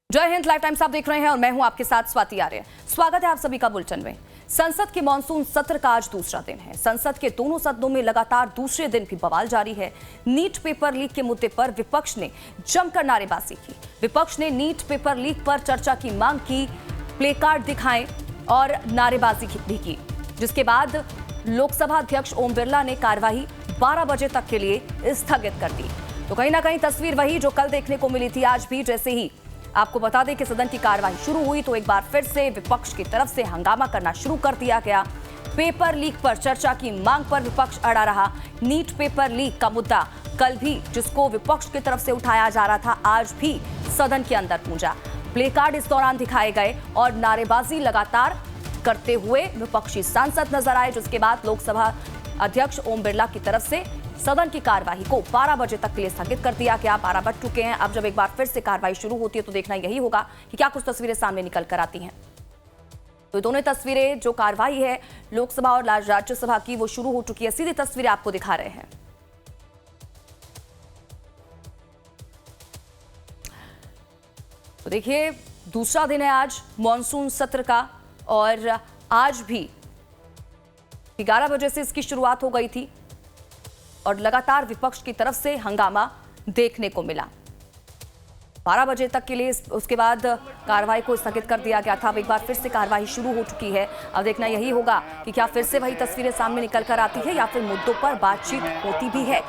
जय Hind. Live times आप देख रहे हैं और मैं हूं आपके साथ स्वाति आर्य। स्वागत है आप सभी का बुलेटिन में। संसद के मानसून सत्र का आज दूसरा दिन है। संसद के दोनों सदनों में लगातार दूसरे दिन भी बवाल जारी है। नीट पेपर लीक के मुद्दे पर विपक्ष ने जमकर नारेबाजी की। विपक्ष ने नीट पेपर लीक पर चर्चा की मांग की, प्ले कार्ड दिखाए और नारेबाजी भी की, जिसके बाद लोकसभा अध्यक्ष ओम बिरला ने कार्यवाही 12 बजे तक के लिए स्थगित कर दी। तो कहीं ना कहीं तस्वीर वही जो कल देखने को मिली थी। आज भी जैसे ही आपको बता दें कि सदन की कार्यवाही शुरू हुई तो एक बार फिर से विपक्ष की तरफ से हंगामा करना शुरू कर दिया गया। पेपर लीक पर चर्चा की मांग पर विपक्ष अड़ा रहा। नीट पेपर लीक का मुद्दा कल भी जिसको विपक्ष की तरफ से उठाया जा रहा था, आज भी सदन के अंदर गूंजा। प्ले कार्ड इस दौरान दिखाए गए और नारेबाजी लगातार करते हुए विपक्षी सांसद नजर आए, जिसके बाद लोकसभा अध्यक्ष ओम बिरला की तरफ से सदन की कार्यवाही को 12 बजे तक के लिए स्थगित कर दिया गया। 12 बज चुके हैं। अब जब एक बार फिर से कार्यवाही शुरू होती है तो देखना यही होगा कि क्या कुछ तस्वीरें सामने निकल कर आती हैं। तो दोनों तस्वीरें जो कार्यवाही है लोकसभा और राज्यसभा की वो शुरू हो चुकी है। सीधी तस्वीरें आपको दिखा रहे हैं। तो देखिए, दूसरा दिन है आज मॉनसून सत्र का और आज भी 11 बजे से इसकी शुरुआत हो गई थी और लगातार विपक्ष की तरफ से हंगामा देखने को मिला। 12 बजे तक के लिए उसके बाद कार्रवाई को स्थगित कर दिया गया था। अब एक बार फिर से कार्रवाई शुरू हो चुकी है। अब देखना यही होगा कि क्या फिर से वही तस्वीरें सामने निकल कर आती है या फिर मुद्दों पर बातचीत होती भी है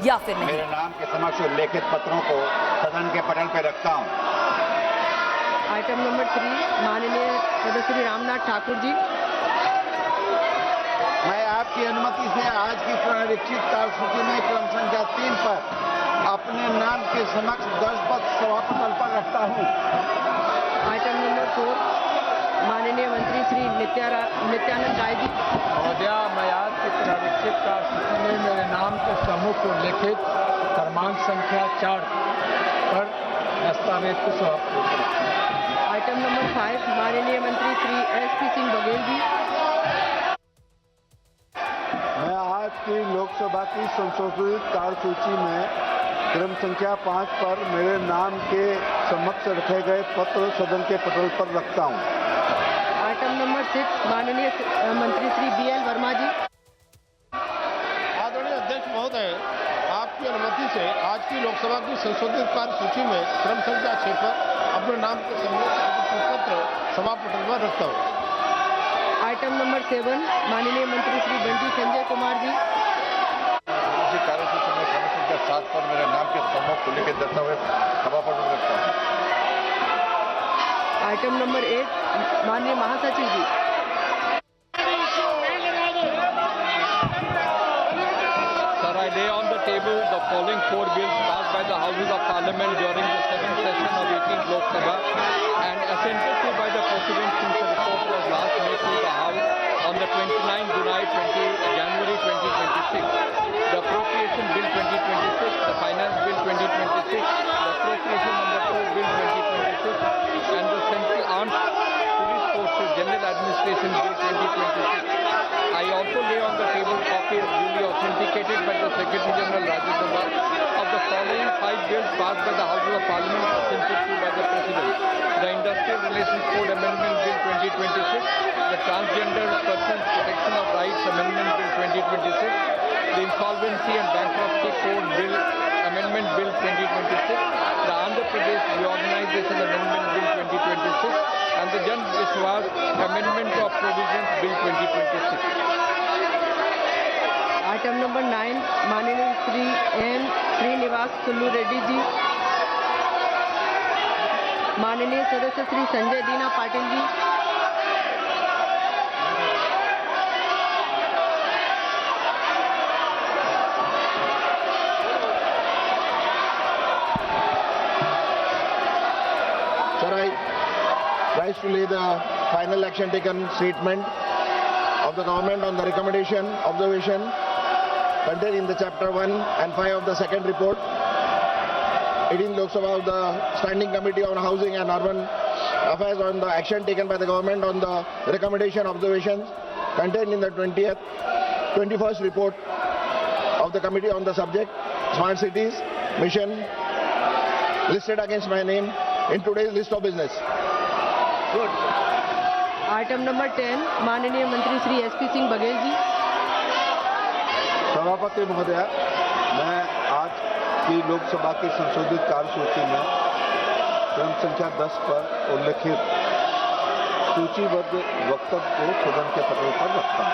या फिर नहीं। मेरे नाम के समक्ष उल्लेखित पत्रों को सदन के पटल पर रखता हूं। आइटम नंबर 3 माननीय सदस्य श्री रामनाथ ठाकुर जी। मैं आपकी अनुमति से आज की पुनरीक्षित कार्यसूची में क्रम संख्या 3 पर अपने नाम के समक्ष दर्जपत्र सभापटल पर रखता हूं। आइटम नंबर 4 माननीय मंत्री श्री नित्यानंद राय जी। महोदया, मैं आज की पुनरीक्षित कार्यसूची में मेरे नाम के सम्मुख उल्लेखित क्रमांक संख्या 4 पर दस्तावेज को समाप्त। आइटम नंबर 5 माननीय मंत्री श्री SP सिंह बघेल जी। मैं आज की लोकसभा की संशोधित कार्यसूची में क्रम संख्या 5 पर मेरे नाम के समक्ष रखे गए पत्र सदन के पटल पर रखता हूं। आइटम नंबर 6 माननीय मंत्री श्री BL वर्मा जी। आदरणीय अध्यक्ष महोदय, आपकी अनुमति से आज की लोकसभा की संशोधित कार्यसूची में क्रम संख्या 6 पर अपने नाम के पत्र सभापटल पर रखता हूँ। आइटम नंबर 7 माननीय मंत्री श्री बंटी संजय कुमार जी। इसी कार्यसूची में क्रम संख्या 7 पर मेरे नाम के सम्मुख उल्लेखित दस्तावेज सभापटल पर रखता हूं। आइटम नंबर 8 माननीय महासचिव जी। Sir, I lay on the table the following 4 bills passed by the Houses of Parliament during the 7th session of 18th Lok Sabha and assented to by the President since the report was last made to the House on the 29th January 2026. The Appropriation Bill 2026, the Finance Bill 2026, the Appropriation number 2 Bill 2026 and the Central Armed Police Forces General Administration Bill 2026. I also lay on the table copies duly authenticated by the Secretary General Rajya Sabha of the following 5 bills passed by the Houses of Parliament assented to by the President. The Industrial Relations Code Amendment Bill 2026, the Transgender Persons Protection of Rights Amendment Bill 2026, the Insolvency and Bankruptcy Code Bill Amendment Bill 2026, the Andhra Pradesh Reorganization Amendment Bill 2026, and the Jan Vishwas Amendment of Provisions Bill 2026. Item number 9 माननीय Shri N Srinivas Sulu Reddy ji. माननीय सदस्य श्री संजय दीना Patil ji. Sir, I rise to lay the final action taken statement of the government on the recommendation, observation contained in the chapter 1 and 5 of the second report. 18th Lok Sabha of the Standing Committee on Housing and Urban Affairs on the action taken by the government on the recommendation, observations contained in the 21st report of the committee on the subject, Smart Cities Mission listed against my name in today's list of business. Item number 10 माननीय मंत्री Shri SP Singh Baghel ji. सभापति महोदय, मैं आज की लोकसभा की संशोधित कार्यसूची में क्रम संख्या 10 पर उल्लेखित सूचीबद्ध वक्तव्य को सदन के पटल पर रखता हूं।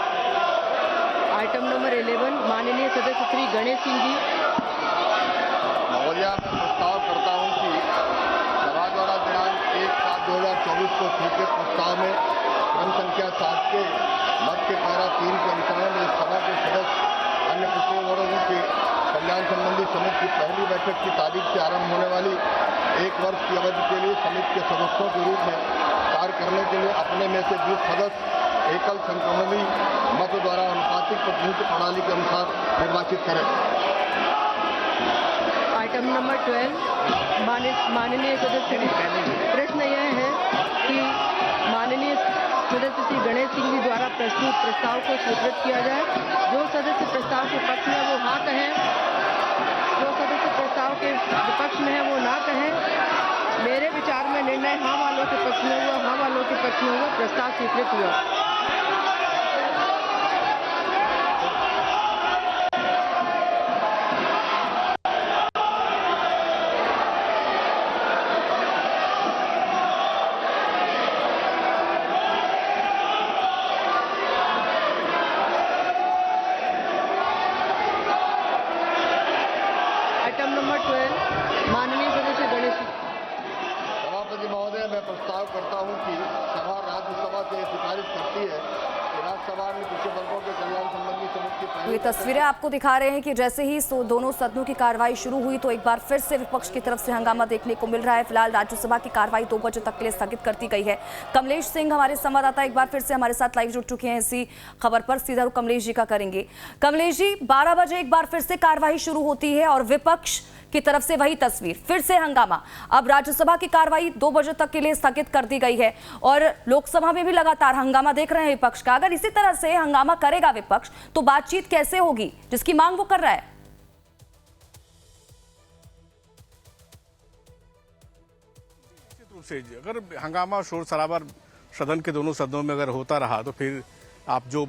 आइटम नंबर 11 माननीय सदस्य श्री गणेश सिंह जी। महोदया, मैं प्रस्ताव करता हूं कि सभा द्वारा दिनांक 1/7/2024 को स्वीकृत प्रस्ताव में क्रम संख्या 7 के मत के पैरा 3 के अनुसार इस सभा के सदस्य अन्य पिछड़े वर्गों के कल्याण संबंधी समिति की पहली बैठक की तारीख से आरंभ होने वाली 1 वर्ष की अवधि के लिए समिति के सदस्यों के रूप में कार्य करने के लिए अपने में से 20 सदस्य एकल संक्रमणी मत द्वारा अनुपातिक प्रतिनिधित्व प्रणाली के अनुसार निर्वाचित करें। आइटम नंबर 12 माननीय सदस्य, प्रश्न यह है कि माननीय सदस्य श्री गणेश सिंह जी द्वारा प्रस्तुत प्रस्ताव को स्वीकृत किया जाए। जो सदस्य प्रस्ताव के पक्ष में वो हाँ कहें, जो सदस्य प्रस्ताव के विपक्ष में है वो ना कहें। मेरे विचार में निर्णय हाँ वालों के पक्ष में हुआ, हाँ वालों के पक्ष में हुआ, प्रस्ताव स्वीकृत हुआ। आइटम नंबर 12 माननीय सदस्य गणेश। सभापति महोदय, मैं प्रस्ताव करता हूं कि सभा राज्यसभा से सिफारिश करती है कि राज्यसभा में पिछड़े वर्गों के कल्याण संबंधी समिति की पहली ये तस्वीरें आपको दिखा रहे हैं कि जैसे ही दोनों सदनों की कार्रवाई शुरू हुई तो एक बार फिर से विपक्ष की तरफ से हंगामा देखने को मिल रहा है। फिलहाल राज्यसभा की कार्रवाई 2 बजे तक के लिए स्थगित कर दी गई है। कमलेश सिंह हमारे संवाददाता एक बार फिर से हमारे साथ लाइव जुड़ चुके हैं इसी खबर पर। सीधा रुख कमलेश जी का करेंगे। कमलेश जी, 12 बजे एक बार फिर से कार्रवाई शुरू होती है और विपक्ष की तरफ से वही तस्वीर, फिर से हंगामा। अब राज्यसभा की कार्रवाई 2 बजे तक के लिए स्थगित कर दी गई है और लोकसभा में भी लगातार हंगामा देख रहे हैं विपक्ष का। अगर इसी तरह से हंगामा करेगा विपक्ष तो बातचीत कैसे होगी जिसकी मांग वो कर रहा है? निश्चित रूप से अगर हंगामा शोर शराबा सदन के दोनों सदनों में अगर होता रहा तो फिर आप जो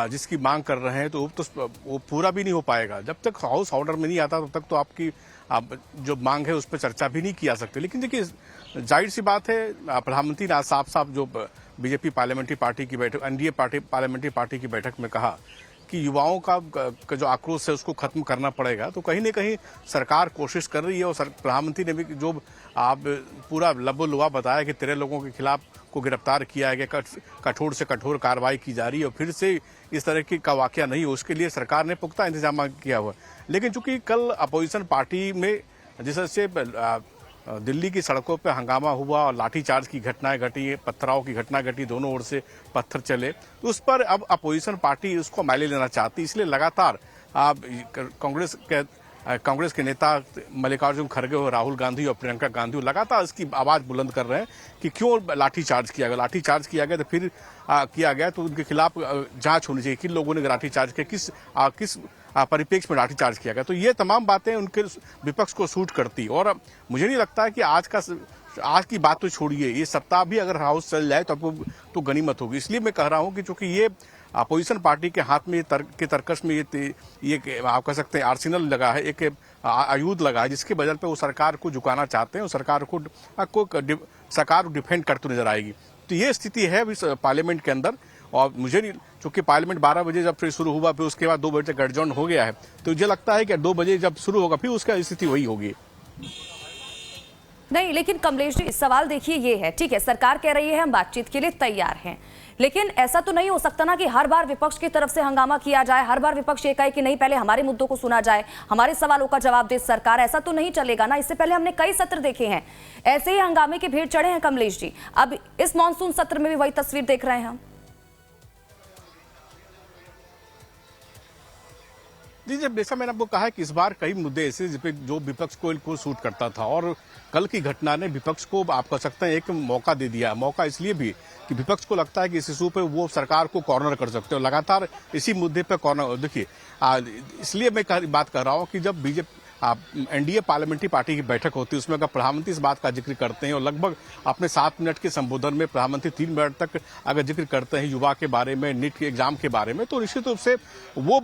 जिसकी मांग कर रहे हैं तो वो पूरा भी नहीं हो पाएगा। जब तक हाउस ऑर्डर में नहीं आता तब तक तो आपकी जो मांग है उस पर चर्चा भी नहीं की जा सकती। लेकिन देखिए, जाहिर सी बात है, प्रधानमंत्री ने आज साफ साफ जो बीजेपी पार्लियामेंट्री पार्टी की बैठक, एनडीए पार्लियामेंट्री पार्टी की बैठक में कहा कि युवाओं का जो आक्रोश है उसको खत्म करना पड़ेगा। तो कहीं न कहीं सरकार कोशिश कर रही है और प्रधानमंत्री ने भी जो आप पूरा लबो-लुआ बताया कि 13 लोगों के खिलाफ को गिरफ्तार किया गया, कठोर से कठोर कार्रवाई की जा रही है और फिर से इस तरह की का वाकया नहीं हो, उसके लिए सरकार ने पुख्ता इंतजाम किया हुआ। लेकिन चूंकि कल अपोजिशन पार्टी में जिस तरह से दिल्ली की सड़कों पर हंगामा हुआ और लाठीचार्ज की घटनाएं घटी, पत्थराव की घटना घटी, दोनों ओर से पत्थर चले, तो उस पर अब अपोजिशन पार्टी उसको मायले लेना चाहती, इसलिए लगातार कांग्रेस के नेता मल्लिकार्जुन खड़गे और राहुल गांधी और प्रियंका गांधी लगातार इसकी आवाज बुलंद कर रहे हैं कि क्यों लाठीचार्ज किया गया। लाठीचार्ज किया गया तो फिर किया गया तो उनके खिलाफ जांच होनी चाहिए, किन लोगों ने लाठीचार्ज किया, किस परिप्रेक्ष्य में लाठीचार्ज किया गया। तो ये तमाम बातें उनके विपक्ष को सूट करती और मुझे नहीं लगता है कि आज की बात तो छोड़िए, ये सप्ताह भी अगर हाउस चल जाए तो आपको तो गनीमत होगी। इसलिए मैं कह रहा हूं कि चूंकि ये अपोजिशन पार्टी के हाथ में तर्कश में ये आप कह सकते हैं आर्सेनल लगा है, एक आयुध लगा है जिसके बदल पे वो सरकार को झुकाना चाहते हैं और सरकार को डिफेंड करते नजर आएगी। तो ये स्थिति है अभी पार्लियामेंट के अंदर। और मुझे नहीं, चूंकि पार्लियामेंट 12 बजे जब फिर शुरू हुआ, फिर उसके बाद 2 बजे तक एडजॉर्न हो गया है, तो मुझे लगता है कि 2 बजे जब शुरू होगा फिर उसका स्थिति वही होगी। नहीं, लेकिन कमलेश जी, सवाल देखिए ये है, ठीक है, सरकार कह रही है हम बातचीत के लिए तैयार हैं, लेकिन ऐसा तो नहीं हो सकता ना कि हर बार विपक्ष की तरफ से हंगामा किया जाए, हर बार विपक्ष ये कहे कि नहीं पहले हमारे मुद्दों को सुना जाए, हमारे सवालों का जवाब दे सरकार। ऐसा तो नहीं चलेगा ना। इससे पहले हमने कई सत्र देखे हैं, ऐसे ही हंगामे की भीड़ चढ़े हैं कमलेश जी। अब इस मानसून सत्र में भी वही तस्वीर देख रहे हैं हम। जी, जब जैसा मैंने आपको कहा कि इस बार कई मुद्दे ऐसे जो विपक्ष को इनको सूट करता था और कल की घटना ने विपक्ष को आप कह सकते हैं एक मौका दे दिया। मौका इसलिए भी कि विपक्ष को लगता है कि इस इशू पे वो सरकार को कॉर्नर कर सकते हो, लगातार इसी मुद्दे पे कॉर्नर। देखिए, इसलिए मैं बात कर रहा हूँ कि जब एनडीए पार्लियामेंट्री पार्टी की बैठक होती है, उसमें अगर प्रधानमंत्री इस बात का जिक्र करते हैं और लगभग अपने 7 मिनट के संबोधन में प्रधानमंत्री 3 मिनट तक अगर जिक्र करते हैं युवा के बारे में, नीट के एग्जाम के बारे में, तो निश्चित रूप से वो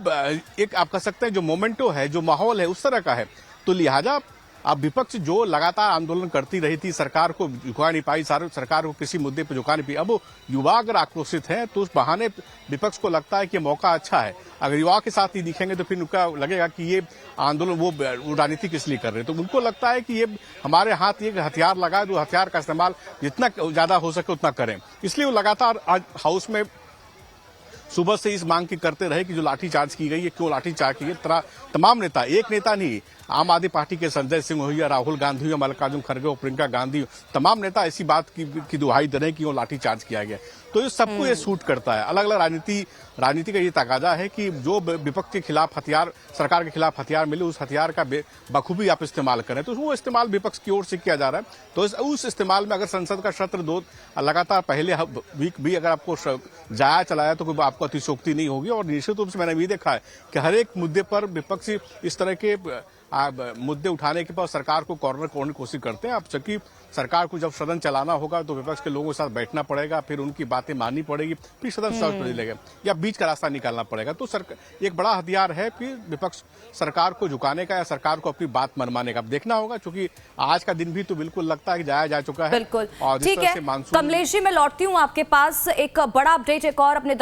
एक आप कह सकते हैं जो मोमेंटो है, जो माहौल है उस तरह का है। तो लिहाजा अब विपक्ष जो लगातार आंदोलन करती रही थी, सरकार को झुका नहीं पाई, सरकार को किसी मुद्दे पर झुका नहीं पाई, अब वो युवा अगर आक्रोशित हैं तो उस बहाने विपक्ष को लगता है कि मौका अच्छा है। अगर युवा के साथ ही दिखेंगे तो फिर उनका लगेगा कि ये आंदोलन वो राजनीति किस लिए कर रहे हैं। तो उनको लगता है कि ये हमारे हाथ ये हथियार लगा है, जो हथियार का इस्तेमाल जितना ज्यादा हो सके उतना करें। इसलिए वो लगातार आज हाउस में सुबह से इस मांग की करते रहे कि जो लाठीचार्ज की गई है, क्यों लाठीचार्ज की गई। तमाम नेता, एक नेता नहीं, आम आदमी पार्टी के संजय सिंह हो या राहुल गांधी हो, मल्लिकार्जुन खड़गे हो, प्रियंका गांधी हो, तमाम नेता ऐसी बात की दुहाई दे रहे हैं कि वो लाठीचार्ज किया गया। तो ये सबको ये सूट करता है। अलग अलग राजनीति का ये तकाजा है कि जो विपक्ष के खिलाफ हथियार, सरकार के खिलाफ हथियार मिले, उस हथियार का बखूबी आप इस्तेमाल करें। तो वो इस्तेमाल विपक्ष की ओर से किया जा रहा है। तो उस इस्तेमाल में अगर संसद का सत्र 2 लगातार पहले वीक भी अगर आपको जाया चलाया तो कोई आपको अतिशोक्ति नहीं होगी। और निश्चित रूप से मैंने भी देखा है कि हर एक मुद्दे पर विपक्ष इस तरह के मुद्दे उठाने के बाद सरकार को कॉर्नर करने की कोशिश करते हैं। अब चूंकि सरकार को जब सदन चलाना होगा तो विपक्ष के लोगों के साथ बैठना पड़ेगा, फिर उनकी बातें माननी पड़ेगी, फिर सदन चलेगा या बीच का रास्ता निकालना पड़ेगा। तो एक बड़ा हथियार है फिर विपक्ष सरकार को झुकाने का या सरकार को अपनी बात मनवाने का। अब देखना होगा, क्योंकि आज का दिन भी तो बिल्कुल लगता है कि जाया जा चुका है। बिल्कुल और ठीक है। कमलेश जी, मैं लौटती हूँ आपके पास। एक बड़ा अपडेट एक और अपने